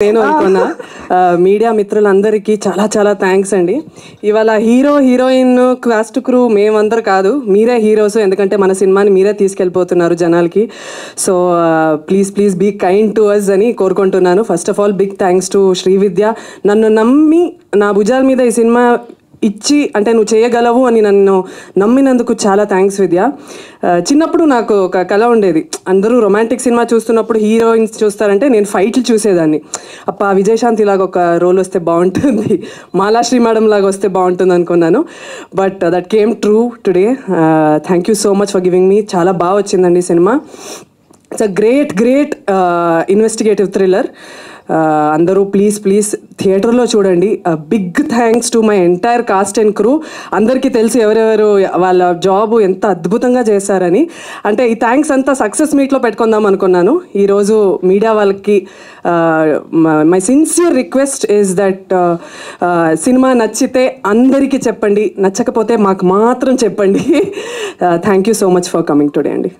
నేను అనుకున్నా మీడియా మిత్రులందరికీ చాలా చాలా థ్యాంక్స్ అండి. ఇవాళ హీరో హీరోయిన్ కాస్ట్ క్రూ మేమందరూ కాదు, మీరే హీరోస్. ఎందుకంటే మన సినిమాని మీరే తీసుకెళ్ళిపోతున్నారు జనాలకి. So please please be kind to us అని కోరుకుంటున్నాను. First of all big thanks to Srividya. నన్ను నమ్మి నా భుజాల మీద ఈ సినిమా ఇచ్చి, అంటే నువ్వు చేయగలవు అని నన్ను నమ్మినందుకు చాలా థ్యాంక్స్ విద్య. చిన్నప్పుడు నాకు ఒక కళ ఉండేది, అందరూ రొమాంటిక్ సినిమా చూస్తున్నప్పుడు హీరోయిన్స్ చూస్తారంటే నేను ఫైట్లు చూసేదాన్ని. అప్ప విజయశాంతి లాగా ఒక రోల్ వస్తే బాగుంటుంది, మాలాశ్రీ మేడం లాగా వస్తే బాగుంటుంది అనుకున్నాను. But that came true today. Thank you so much for giving me. చాలా బాగా వచ్చిందండి సినిమా. It's a great great investigative thriller. అందరూ ప్లీజ్ ప్లీజ్ థియేటర్లో చూడండి. Big thanks to my entire cast and crew. అందరికీ తెలుసు ఎవరెవరు వాళ్ళ జాబ్ ఎంత అద్భుతంగా చేశారని. అంటే ఈ థ్యాంక్స్ అంతా సక్సెస్ మీట్లో పెట్టుకుందాం అనుకున్నాను. ఈరోజు మీడియా వాళ్ళకి my sincere request is that cinema నచ్చితే అందరికీ చెప్పండి, నచ్చకపోతే మాకు మాత్రం చెప్పండి. Thank you so much for coming today అండి.